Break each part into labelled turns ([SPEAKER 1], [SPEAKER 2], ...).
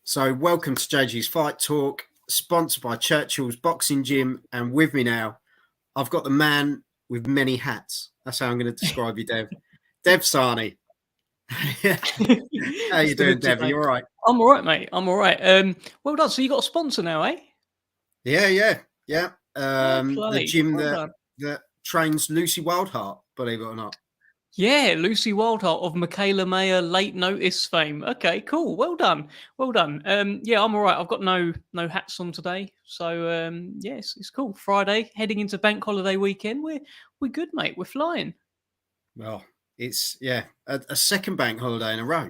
[SPEAKER 1] So, welcome to JG's Fight Talk, sponsored by Churchill's Boxing Gym. And with me now, I've got the man with many hats. That's how I'm going to describe you, Dev. Dev Sahni. How you doing, Dev? Are you all right?
[SPEAKER 2] I'm all right, mate. I'm all right. Well done. So you got a sponsor now, eh?
[SPEAKER 1] Yeah. The gym
[SPEAKER 2] well
[SPEAKER 1] that trains Lucy Wildheart, believe it or not.
[SPEAKER 2] Yeah, Lucy Wildheart of Michaela Mayer late notice fame. Okay, cool. Well done. Yeah, I'm all right. I've got no hats on today, so yes, it's cool. Friday, heading into bank holiday weekend. We're good, mate. We're flying.
[SPEAKER 1] Well, it's a second bank holiday in a row.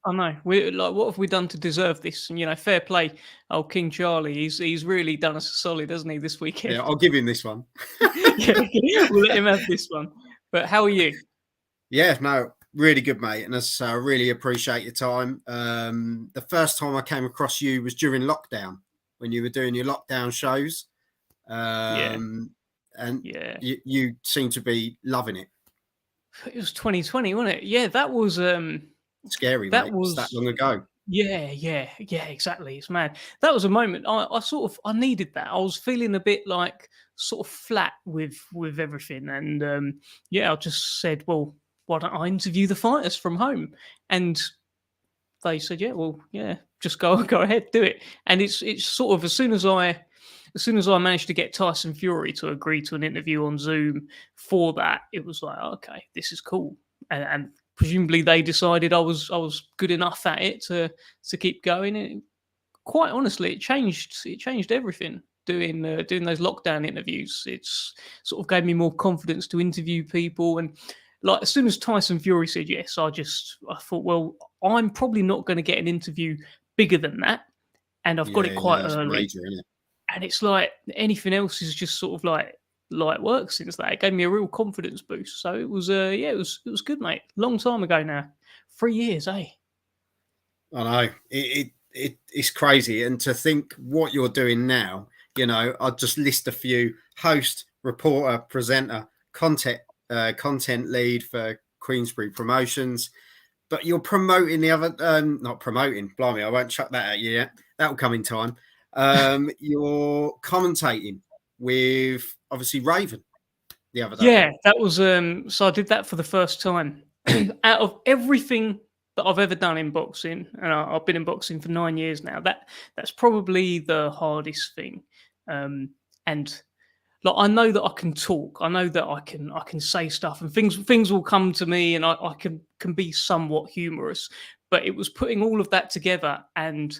[SPEAKER 2] I know. We're like, what have we done to deserve this? And fair play. Oh, King Charlie, he's really done us a solid, hasn't he, this weekend?
[SPEAKER 1] Yeah, I'll give him this one.
[SPEAKER 2] Yeah, we'll let him have this one. But how are you?
[SPEAKER 1] Yeah, no, really good, mate. And I really appreciate your time. The first time I came across you was during lockdown when you were doing your lockdown shows. And you seem to be loving it.
[SPEAKER 2] It was 2020, wasn't it? Yeah, that was
[SPEAKER 1] scary. That was that long ago.
[SPEAKER 2] Yeah, exactly. It's mad. That was a moment I needed that. I was feeling a bit like sort of flat with everything, and I just said, well, why don't I interview the fighters from home? And they said, just go ahead, do it. And it's sort of as soon as I managed to get Tyson Fury to agree to an interview on Zoom for that, it was like, okay, this is cool. And presumably they decided I was good enough at it to keep going. And quite honestly, it changed everything. Doing those lockdown interviews, it's sort of gave me more confidence to interview people. And like as soon as Tyson Fury said yes, I thought, well, I'm probably not going to get an interview bigger than that, and I've got it quite early.
[SPEAKER 1] Major, isn't it?
[SPEAKER 2] And it's like anything else is just sort of like light work since that. It gave me a real confidence boost. So it was it was good, mate. Long time ago now. 3 years, eh?
[SPEAKER 1] I know. It's crazy. And to think what you're doing now, I'll just list a few: host, reporter, presenter, content lead for Queensberry Promotions. But you're promoting the other, not promoting, blimey, I won't chuck that at you yet. That'll come in time. You're commentating with obviously Raven the other day.
[SPEAKER 2] Yeah, that was so I did that for the first time. Out of everything that I've ever done in boxing, and I've been in boxing for 9 years now, that's probably the hardest thing. And like I know that I can talk, I know that I can say stuff, and things will come to me, and I can be somewhat humorous. But it was putting all of that together and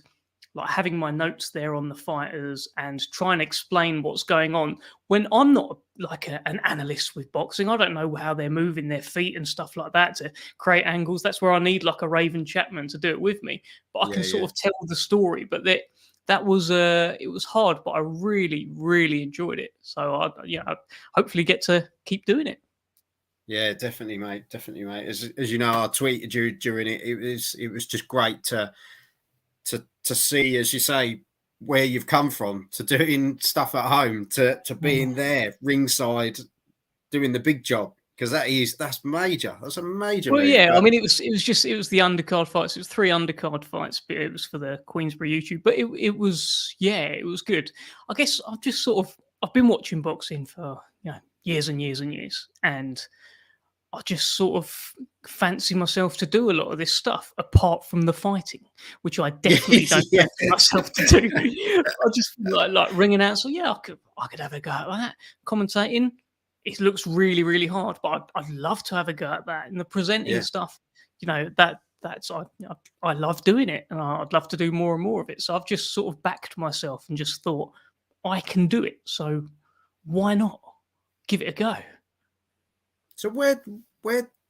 [SPEAKER 2] like having my notes there on the fighters and trying to explain what's going on when I'm not like an analyst with boxing. I don't know how they're moving their feet and stuff like that to create angles. That's where I need like a Raven Chapman to do it with me. But I can sort of tell the story. But that was it was hard, but I really, really enjoyed it. So I hopefully get to keep doing it.
[SPEAKER 1] Yeah, definitely, mate. Definitely, mate. As you know, I tweeted you during it. It was just great to see, as you say, where you've come from, to doing stuff at home, to being there ringside, doing the big job, because that's major. That's a major.
[SPEAKER 2] Well, yeah, I mean, it was the undercard fights. It was 3 undercard fights, but it was for the Queensberry YouTube. But it was good. I guess I've been watching boxing for years and years and years, and I just sort of fancy myself to do a lot of this stuff apart from the fighting, which I definitely don't fancy myself to do. I just like ringing out. So yeah, I could have a go at that. Commentating, it looks really, really hard, but I'd love to have a go at that. And the presenting stuff, I love doing it, and I'd love to do more and more of it. So I've just sort of backed myself and just thought I can do it. So why not give it a go?
[SPEAKER 1] So where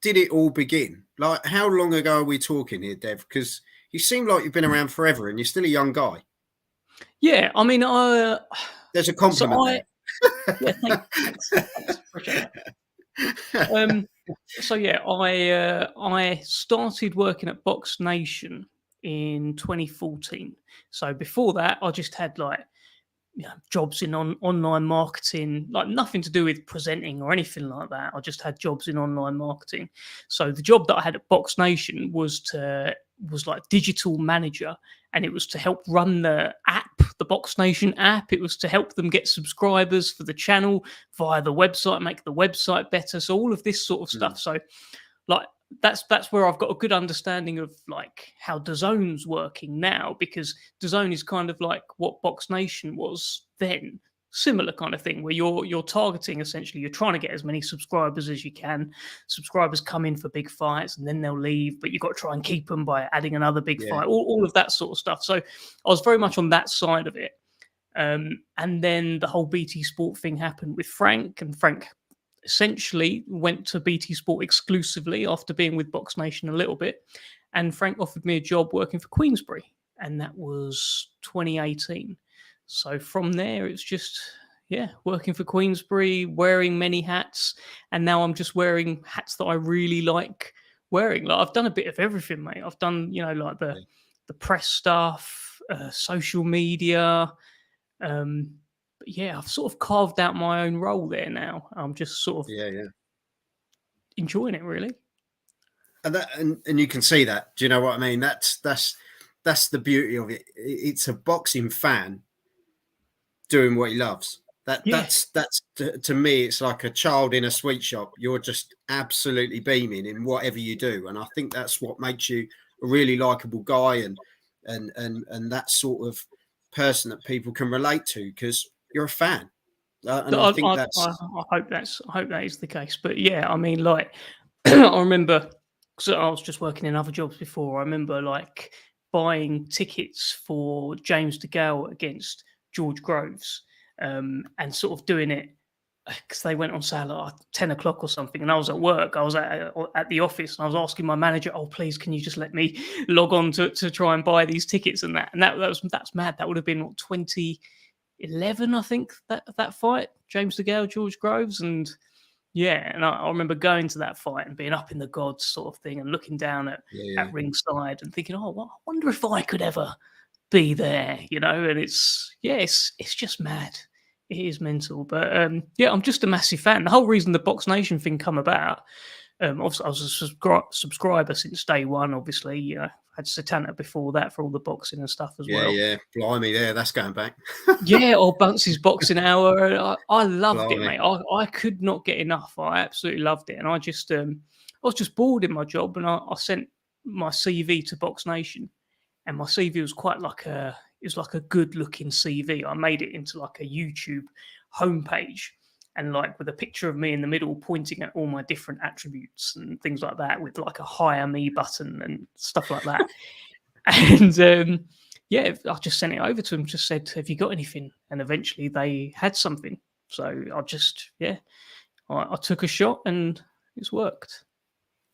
[SPEAKER 1] did it all begin? Like, how long ago are we talking here, Dev? Because you seem like you've been around forever, and you're still a young guy.
[SPEAKER 2] Yeah, I mean,
[SPEAKER 1] there's a compliment there.
[SPEAKER 2] Yeah, thanks. Appreciate that. So yeah, I started working at Box Nation in 2014. So before that, I just had like jobs in online marketing, like nothing to do with presenting or anything like that. I just had jobs in online marketing. So the job that I had at Box Nation was like digital manager, and it was to help run the app, the Box Nation app. It was to help them get subscribers for the channel via the website, make the website better. So all of this sort of stuff. So like that's where I've got a good understanding of like how DAZN's working now, because DAZN is kind of like what Box Nation was then. Similar kind of thing where you're targeting, essentially you're trying to get as many subscribers as you can. Subscribers come in for big fights and then they'll leave, but you've got to try and keep them by adding another big fight, all of that sort of stuff. So I was very much on that side of it. And then the whole BT Sport thing happened with Frank, and Frank essentially went to BT Sport exclusively after being with Box Nation a little bit. And Frank offered me a job working for Queensberry, and that was 2018. So from there, it's just, working for Queensberry, wearing many hats. And now I'm just wearing hats that I really like wearing. Like I've done a bit of everything, mate. I've done, like the press stuff, social media. But I've sort of carved out my own role there now. I'm just sort of enjoying it, really.
[SPEAKER 1] And you can see that. Do you know what I mean? That's the beauty of it. It's a boxing fan doing what he loves. That's to me, it's like a child in a sweet shop. You're just absolutely beaming in whatever you do, and I think that's what makes you a really likable guy and that sort of person that people can relate to because you're a fan. And I think that's.
[SPEAKER 2] I hope that is the case. But I mean, like I remember, because I was just working in other jobs before. I remember like buying tickets for James DeGale against George Groves, and sort of doing it because they went on sale at 10 o'clock or something, and I was at work. I was at the office, and I was asking my manager, "Oh, please, can you just let me log on to try and buy these tickets?" And that's mad. That would have been 2011, I think, that fight, James DeGale, George Groves, and I remember going to that fight and being up in the gods sort of thing, and looking down at ringside and thinking, "Oh, I wonder if I could ever be there," and it's just mad. It is mental. But I'm just a massive fan. The whole reason the Box Nation thing come about, obviously I was a subscriber since day one, obviously. Had Satanta before that for all the boxing and stuff as well.
[SPEAKER 1] Yeah, blimey, that's going back.
[SPEAKER 2] Or Bunce's Boxing Hour. I loved it, mate. I could not get enough. I absolutely loved it. And I just I was just bored in my job, and I sent my CV to Box Nation. And my CV was quite like a good looking CV. I made it into like a YouTube homepage, and like with a picture of me in the middle pointing at all my different attributes and things like that, with like a hire me button and stuff like that. And I just sent it over to them, just said, "Have you got anything?" And eventually they had something. So I just, I took a shot and it's worked.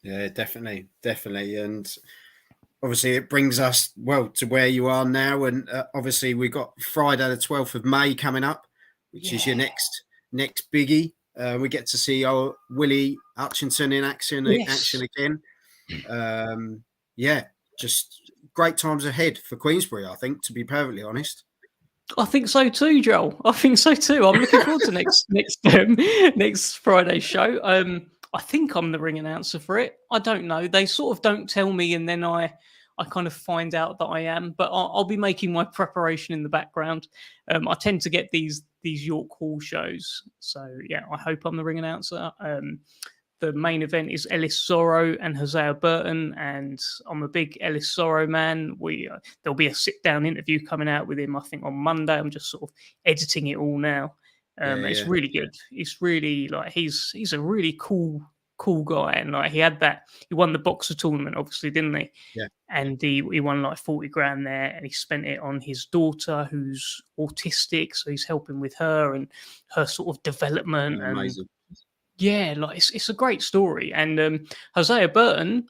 [SPEAKER 1] Yeah, definitely. And obviously it brings us to where you are now, and obviously we've got Friday the 12th of May coming up, which is your next biggie. We get to see old Willie Hutchinson in action again. Just great times ahead for Queensberry, I think, to be perfectly honest.
[SPEAKER 2] I think so too, Joel. I think so too. I'm looking forward to next Friday's show. I think I'm the ring announcer for it. I don't know. They sort of don't tell me, and then I kind of find out that I am. But I'll be making my preparation in the background. I tend to get these York Hall shows, so I hope I'm the ring announcer. The main event is Ellis Zorro and Hosea Burton, and I'm a big Ellis Zorro man. There'll be a sit-down interview coming out with him, I think, on Monday. I'm just sort of editing it all now. It's really good. It's really like he's a really cool guy, and like he won the boxer tournament, obviously, didn't he?
[SPEAKER 1] Yeah.
[SPEAKER 2] And he won like 40 grand there, and he spent it on his daughter who's autistic, so he's helping with her and her sort of development.
[SPEAKER 1] Amazing.
[SPEAKER 2] And like it's a great story. And Hosea Burton,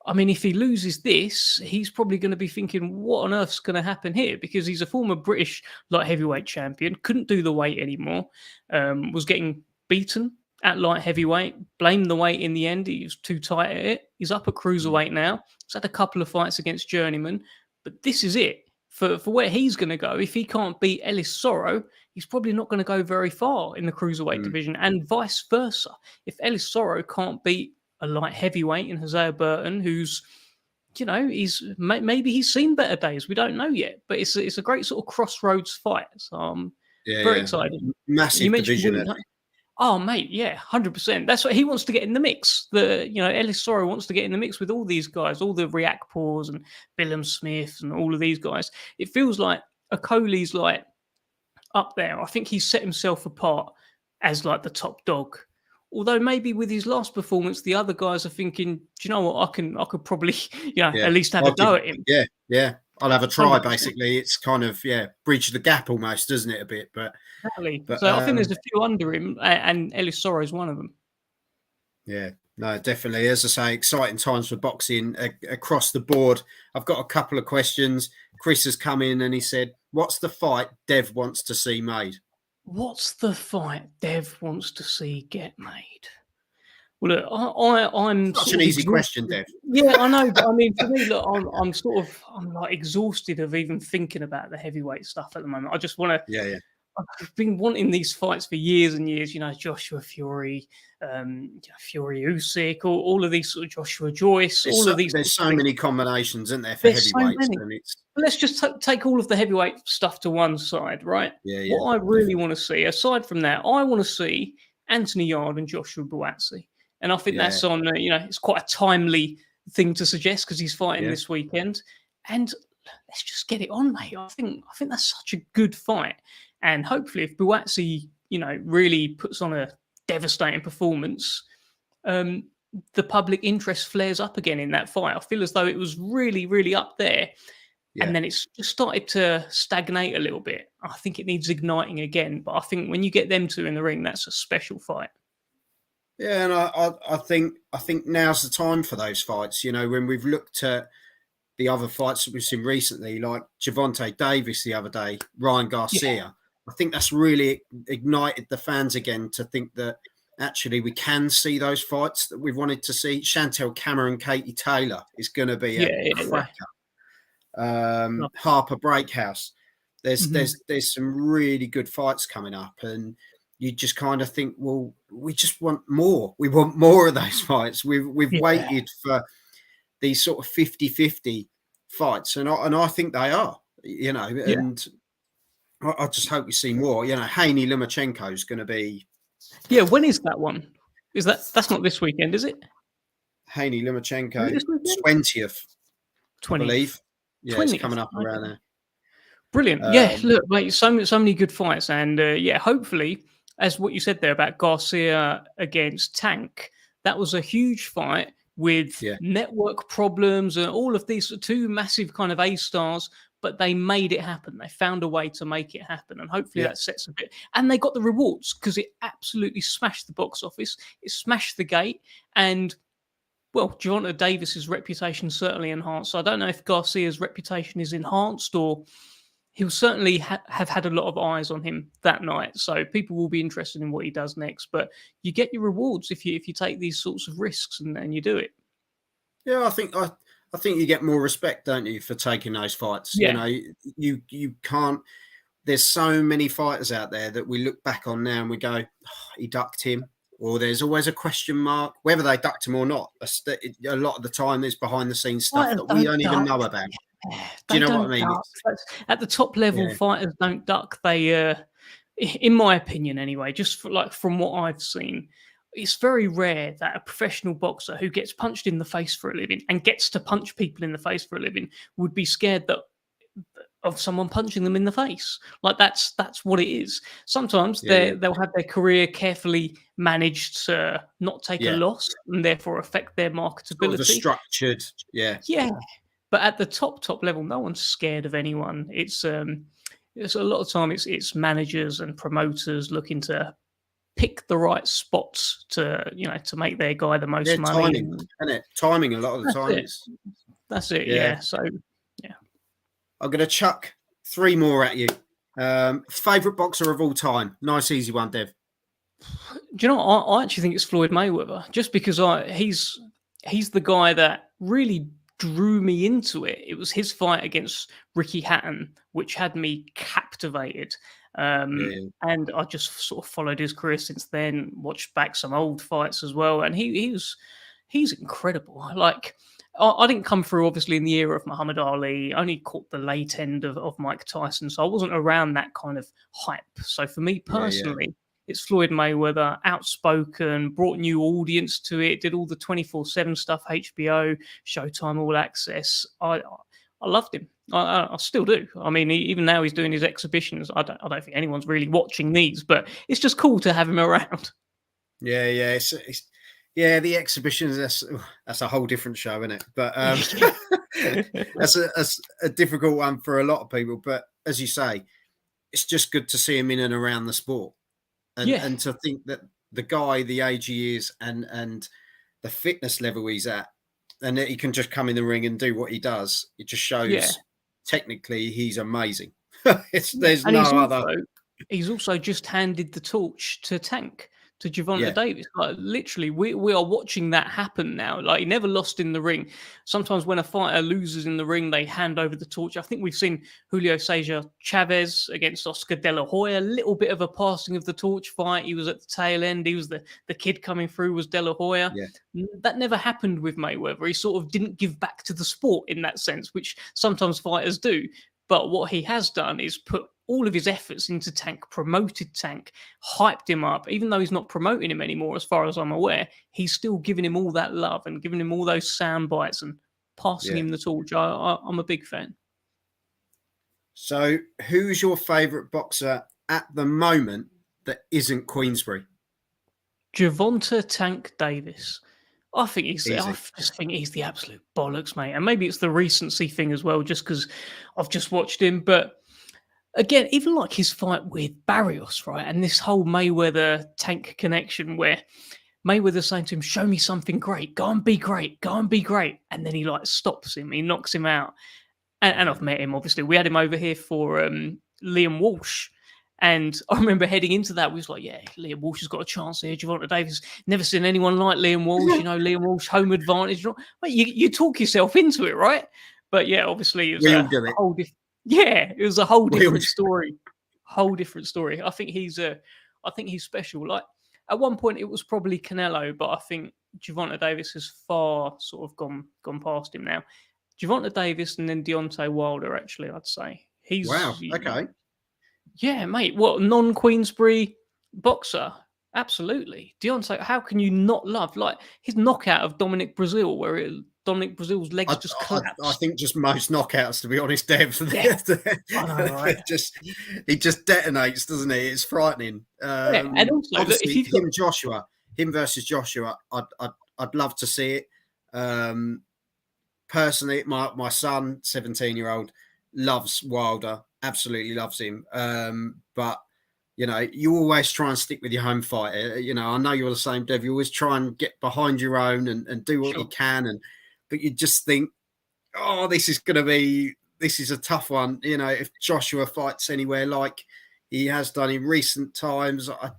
[SPEAKER 2] I mean, if he loses this, he's probably going to be thinking, what on earth's going to happen here? Because he's a former British light heavyweight champion, couldn't do the weight anymore, was getting beaten at light heavyweight, blamed the weight in the end. He was too tight at it. He's up at cruiserweight now. He's had a couple of fights against journeyman, but this is it for where he's going to go. If he can't beat Ellis Sorrow, he's probably not going to go very far in the cruiserweight division, and vice versa. If Ellis Sorrow can't beat a light heavyweight in Hosea Burton, who's, you know, maybe he's seen better days. We don't know yet, but it's a great sort of crossroads fight. So I'm very excited.
[SPEAKER 1] Massive division.
[SPEAKER 2] Oh, mate, yeah, 100%. That's what he wants to get in the mix. Ellis Sorrow wants to get in the mix with all these guys, all the Reactpors and Billum Smiths and all of these guys. It feels like Okole's like up there. I think he's set himself apart as like the top dog. Although maybe with his last performance, the other guys are thinking, do you know what? I could probably, at least have a go at him.
[SPEAKER 1] Yeah. I'll have a try. 100%. Basically, it's kind of bridge the gap almost, doesn't it? A bit, but
[SPEAKER 2] exactly. So I think there's a few under him, and Ellis Sorrow is one of them.
[SPEAKER 1] Yeah, no, definitely. As I say, exciting times for boxing across the board. I've got a couple of questions. Chris has come in and he said, "What's the fight Dev wants to see made?"
[SPEAKER 2] What's the fight Dev wants to see get made? Well, look, I'm
[SPEAKER 1] such an easy question, Dev.
[SPEAKER 2] Yeah, I know, but I mean, for me, look, I'm like exhausted of even thinking about the heavyweight stuff at the moment. I just want to.
[SPEAKER 1] Yeah.
[SPEAKER 2] I've been wanting these fights for years and years. You know, Joshua Fury, Fury Usyk, all of these sort of Joshua Joyce, of these.
[SPEAKER 1] There's so many combinations, isn't there, for heavyweights?
[SPEAKER 2] Let's just take all of the heavyweight stuff to one side, right?
[SPEAKER 1] Yeah.
[SPEAKER 2] What I really want to see, aside from that, I want to see Anthony Yarde and Joshua Buatsi. And I think that's on, it's quite a timely thing to suggest because he's fighting this weekend. And let's just get it on, mate. I think that's such a good fight. And hopefully if Buatsi, really puts on a devastating performance, the public interest flares up again in that fight. I feel as though it was really, really up there. Yeah. And then it's just started to stagnate a little bit. I think it needs igniting again. But I think when you get them two in the ring, that's a special fight.
[SPEAKER 1] Yeah, and I think now's the time for those fights. When we've looked at the other fights that we've seen recently, like Gervonta Davis the other day, Ryan Garcia, I think that's really ignited the fans again to think that actually we can see those fights that we've wanted to see. Chantel Cameron, Katie Taylor is going to be a cracker. Harper Breakhouse. There's some really good fights coming up, and you just kind of think, well, we just want more. We want more of those fights. We've waited for these sort of 50-50 fights, and I think they are, and I just hope we see more. Haney Lomachenko is going to be. Yeah,
[SPEAKER 2] when is that one? That's not this weekend, is it?
[SPEAKER 1] Haney Lomachenko, 20th, I believe. Yeah, 20th. It's coming up around there.
[SPEAKER 2] Brilliant. Look, mate, so many good fights, and hopefully, as what you said there about Garcia against Tank, that was a huge fight with network problems and all of these two massive kind of A stars, but they made it happen. They found a way to make it happen, and hopefully that sets a bit. And they got the rewards because it absolutely smashed the box office. It smashed the gate, and well, Gervonta Davis's reputation certainly enhanced. So I don't know if Garcia's reputation is enhanced, or he'll certainly have had a lot of eyes on him that night. So people will be interested in what he does next. But you get your rewards if you take these sorts of risks and you do it.
[SPEAKER 1] Yeah, I think you get more respect, don't you, for taking those fights?
[SPEAKER 2] Yeah.
[SPEAKER 1] You can't. There's so many fighters out there that we look back on now and we go, he ducked him. Or there's always a question mark, whether they ducked him or not. A lot of the time, there's behind the scenes stuff that we don't even know about. Do you know what I mean?
[SPEAKER 2] At the top level, fighters don't duck. They, in my opinion, anyway, just from what I've seen, it's very rare that a professional boxer who gets punched in the face for a living and gets to punch people in the face for a living would be scared of someone punching them in the face. Like that's what it is. Sometimes they'll have their career carefully managed to not take a loss and therefore affect their marketability.
[SPEAKER 1] Sort of structured,
[SPEAKER 2] yeah. But at the top level, no one's scared of anyone. It's a lot of time it's managers and promoters looking to pick the right spots to make their guy the most money.
[SPEAKER 1] Timing, isn't it? Timing a lot of the time.
[SPEAKER 2] That's it. Yeah. So
[SPEAKER 1] I'm going to chuck 3 more at you. Favorite boxer of all time? Nice, easy one, Dev.
[SPEAKER 2] Do you know what? I actually think it's Floyd Mayweather, just because he's the guy that really drew me into it. It was his fight against Ricky Hatton, which had me captivated.
[SPEAKER 1] Yeah,
[SPEAKER 2] And I just sort of followed his career since then. Watched back some old fights as well, and he's incredible. Like I didn't come through obviously in the era of Muhammad Ali. I only caught the late end of Mike Tyson, so I wasn't around that kind of hype. So for me
[SPEAKER 1] yeah, yeah,
[SPEAKER 2] personally, it's Floyd Mayweather, outspoken, brought new audience to it, did all the 24/7 stuff, HBO, Showtime, All Access. I loved him. I still do. I mean, even now he's doing his exhibitions. I don't think anyone's really watching these, but it's just cool to have him around.
[SPEAKER 1] yeah, yeah. It's yeah, the exhibitions. That's a whole different show, isn't it? But that's a difficult one for a lot of people. But as you say, it's just good to see him in and around the sport,
[SPEAKER 2] Yeah,
[SPEAKER 1] and to think that the guy, the age he is, and the fitness level he's at, and that he can just come in the ring and do what he does. It just
[SPEAKER 2] yeah.
[SPEAKER 1] shows technically he's amazing.
[SPEAKER 2] Yeah,
[SPEAKER 1] There's
[SPEAKER 2] and
[SPEAKER 1] no other.
[SPEAKER 2] he's also just handed the torch to Tank, to Gervonta
[SPEAKER 1] Yeah,
[SPEAKER 2] Davis. Like literally, we are watching that happen now. Like he never lost in the ring. Sometimes when a fighter loses in the ring, they hand over the torch. I think we've seen Julio Cesar Chavez against Oscar De La Hoya. A little bit of a passing of the torch fight. He was at the tail end. He was the kid coming through was De La Hoya.
[SPEAKER 1] yeah,
[SPEAKER 2] That never happened with Mayweather. He sort of didn't give back to the sport in that sense, which sometimes fighters do. But what he has done is put all of his efforts into Tank, promoted Tank, hyped him up. Even though he's not promoting him anymore, as far as I'm aware, he's still giving him all that love and giving him all those sound bites and passing
[SPEAKER 1] yeah.
[SPEAKER 2] him the torch. I'm a big fan.
[SPEAKER 1] So, who's your favourite boxer at the moment that isn't Queensberry?
[SPEAKER 2] Gervonta Tank Davis. I
[SPEAKER 1] Easy.
[SPEAKER 2] just think he's the absolute bollocks, mate. And maybe it's the recency thing as well, just because I've just watched him. But again, even like his fight with Barrios, right? And this whole Mayweather Tank connection where Mayweather's saying to him, "Show me something great. Go and be great. Go and be great." And then he like stops him. He knocks him out. And
[SPEAKER 1] Yeah,
[SPEAKER 2] I've met him, obviously. We had him over here for Liam Walsh. And I remember heading into that, we was like, yeah, Liam Walsh has got a chance here. Gervonta Davis, never seen anyone like Liam Walsh. You know, Liam Walsh, home advantage. Mate, you talk yourself into it, right? But yeah, obviously it was
[SPEAKER 1] we all
[SPEAKER 2] a
[SPEAKER 1] do it.
[SPEAKER 2] whole different. Yeah, it was a whole
[SPEAKER 1] We all
[SPEAKER 2] different
[SPEAKER 1] do.
[SPEAKER 2] story. Whole different story. I think he's special. Like at one point, it was probably Canelo, but I think Gervonta Davis has far sort of gone past him now. Gervonta Davis and then Deontay Wilder, actually, I'd say.
[SPEAKER 1] Wow. Okay.
[SPEAKER 2] Yeah, mate. What, non Queensberry boxer? Absolutely. Deontay, how can you not love, like, his knockout of Dominic Brazil, where Dominic Brazil's legs just
[SPEAKER 1] I
[SPEAKER 2] collapsed?
[SPEAKER 1] think just most knockouts, to be honest, Dev.
[SPEAKER 2] Yeah, I know, right?
[SPEAKER 1] just he just detonates, doesn't he? It's frightening.
[SPEAKER 2] Yeah, and also, look, if
[SPEAKER 1] Obviously,
[SPEAKER 2] you've got.
[SPEAKER 1] him versus Joshua. I'd love to see it. Personally, my son, 17-year-old, loves Wilder. Absolutely loves him. But you know, you always try and stick with your home fighter. You know, I know you're the same, Dev. You always try and get behind your own and do what you
[SPEAKER 2] Sure.
[SPEAKER 1] can. But you just think, oh, this is a tough one. You know, if Joshua fights anywhere like he has done in recent times, I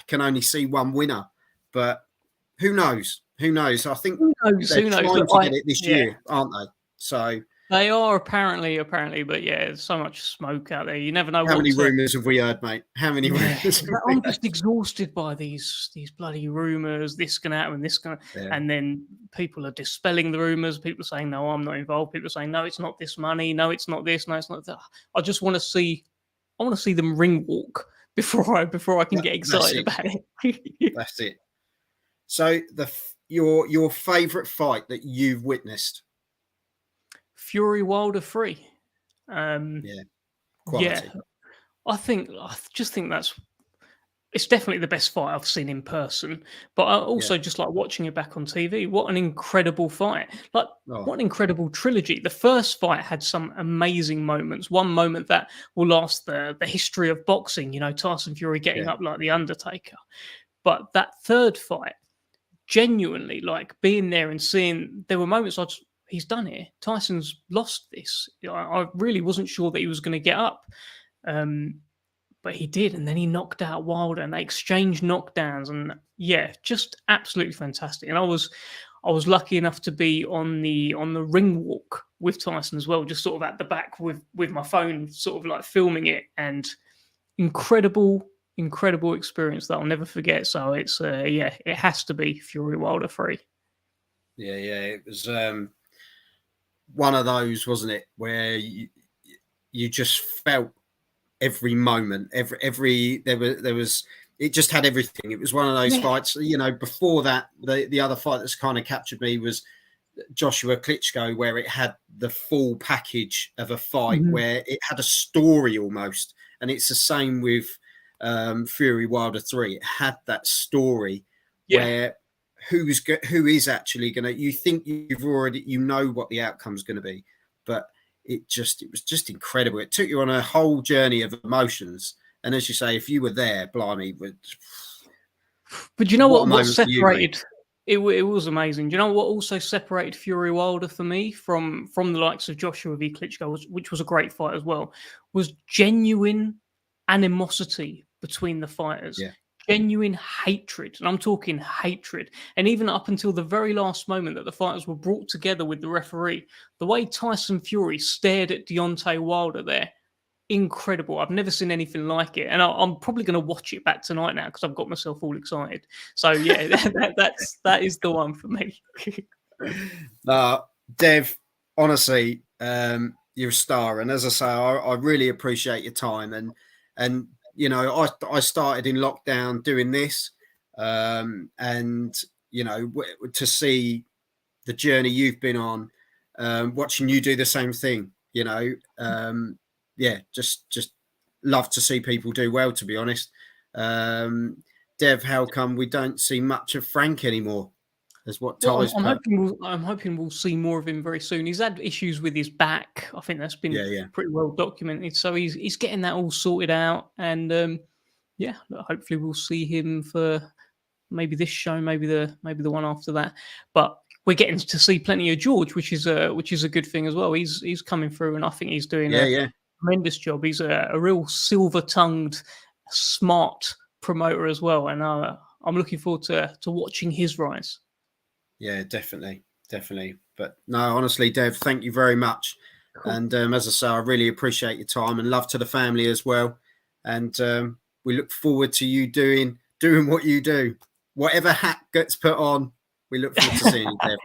[SPEAKER 1] can only see one winner. But who knows? Who knows? I think
[SPEAKER 2] Who knows?
[SPEAKER 1] they're
[SPEAKER 2] Who knows?
[SPEAKER 1] trying
[SPEAKER 2] Look,
[SPEAKER 1] to get it this
[SPEAKER 2] yeah,
[SPEAKER 1] year, aren't they? So
[SPEAKER 2] they are apparently, but yeah, there's so much smoke out there. You never know
[SPEAKER 1] how
[SPEAKER 2] what
[SPEAKER 1] many
[SPEAKER 2] to.
[SPEAKER 1] rumours have we heard, mate? How many
[SPEAKER 2] Yeah,
[SPEAKER 1] rumours have we
[SPEAKER 2] I'm
[SPEAKER 1] heard?
[SPEAKER 2] just exhausted by these bloody rumors. This gonna happen. This gonna,
[SPEAKER 1] Yeah,
[SPEAKER 2] and then people are dispelling the rumors. People are saying no, I'm not involved. People are saying no, it's not this money. No, it's not this. No, it's not that. I just want to see. I want to see them ring walk before I can get
[SPEAKER 1] that's
[SPEAKER 2] excited
[SPEAKER 1] it.
[SPEAKER 2] about it.
[SPEAKER 1] That's it. So your favourite fight that you've witnessed?
[SPEAKER 2] Fury Wilder 3.
[SPEAKER 1] Yeah,
[SPEAKER 2] Yeah,
[SPEAKER 1] quality.
[SPEAKER 2] I just think it's definitely the best fight I've seen in person. But I
[SPEAKER 1] Yeah.
[SPEAKER 2] also just like watching it back on TV. What an incredible fight! Like
[SPEAKER 1] Oh,
[SPEAKER 2] what an incredible trilogy. The first fight had some amazing moments. One moment that will last the history of boxing. You know, Tyson Fury getting
[SPEAKER 1] yeah.
[SPEAKER 2] up like the Undertaker. But that third fight, genuinely, like being there and seeing, there were moments he's done it. Tyson's lost this. I really wasn't sure that he was going to get up. Um, but he did, and then he knocked out Wilder, and they exchanged knockdowns, and yeah, just absolutely fantastic. And I was lucky enough to be on the ring walk with Tyson as well, just sort of at the back with my phone, sort of like filming it, and incredible experience that I'll never forget. So it's yeah, it has to be Fury Wilder 3.
[SPEAKER 1] Yeah, it was one of those, wasn't it, where you just felt every moment, every there was it just had everything. It was one of those fights, you know. Before that, the other fight that's kind of captured me was Joshua Klitschko, where it had the full package of a fight, where it had a story almost. And it's the same with Fury Wilder 3. It had that story where who is actually going to, you think you know what the outcome's going to be, but it was just incredible. It took you on a whole journey of emotions. And as you say, if you were there, blimey.
[SPEAKER 2] But you know what separated? It was amazing. Do you know what also separated Fury Wilder for me from the likes of Joshua v Klitschko, which was a great fight as well, was genuine animosity between the fighters.
[SPEAKER 1] Yeah.
[SPEAKER 2] Genuine hatred, and I'm talking hatred. And even up until the very last moment that the fighters were brought together with the referee, the way Tyson Fury stared at Deontay Wilder there, incredible. I've never seen anything like it, and I'm probably going to watch it back tonight now because I've got myself all excited. So yeah, that is the one for me.
[SPEAKER 1] Dev, honestly, you're a star, and as I say, I really appreciate your time. And you know, I started in lockdown doing this, and you know, to see the journey you've been on, watching you do the same thing, you know. Yeah, just love to see people do well, to be honest. Dev, how come we don't see much of Frank anymore? As what Ty's
[SPEAKER 2] I'm hoping we'll see more of him very soon. He's had issues with his back. I think that's been pretty well documented. So he's getting that all sorted out, and yeah, hopefully we'll see him for maybe this show, maybe the one after that. But we're getting to see plenty of George, which is a good thing as well. He's coming through, and I think he's doing a tremendous job. He's a real silver-tongued, smart promoter as well, and I'm looking forward to watching his rise.
[SPEAKER 1] Yeah, definitely. But no, honestly, Dev, thank you very much. Cool. And as I say, I really appreciate your time, and love to the family as well. And we look forward to you doing what you do. Whatever hat gets put on, we look forward to seeing you, Dev.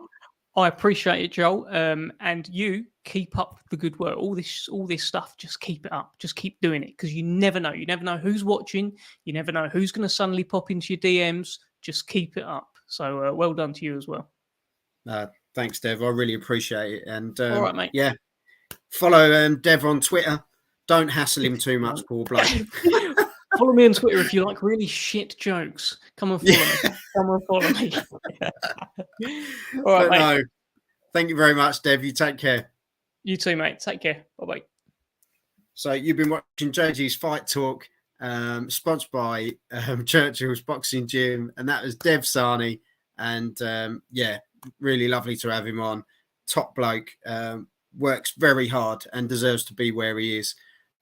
[SPEAKER 2] I appreciate it, Joel. And you keep up the good work. All this stuff, just keep it up. Just keep doing it, because you never know. You never know who's watching. You never know who's going to suddenly pop into your DMs. Just keep it up. So well done to you as well.
[SPEAKER 1] Thanks, Dev. I really appreciate it. And
[SPEAKER 2] all right, mate.
[SPEAKER 1] Yeah, follow Dev on Twitter. Don't hassle him too much, poor bloke.
[SPEAKER 2] Follow me on Twitter if you like really shit jokes. Come and follow me. Come and follow me. All right, mate. No,
[SPEAKER 1] thank you very much, Dev. You take care.
[SPEAKER 2] You too, mate. Take care. Bye-bye.
[SPEAKER 1] So you've been watching JG's Fight Talk, sponsored by Churchill's Boxing Gym, and that was Dev Sahni. And yeah, really lovely to have him on. Top bloke, works very hard and deserves to be where he is.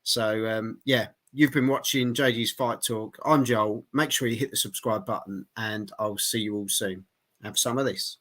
[SPEAKER 1] So yeah, you've been watching JG's Fight Talk. I'm Joel. Make sure you hit the subscribe button, and I'll see you all soon. Have some of this.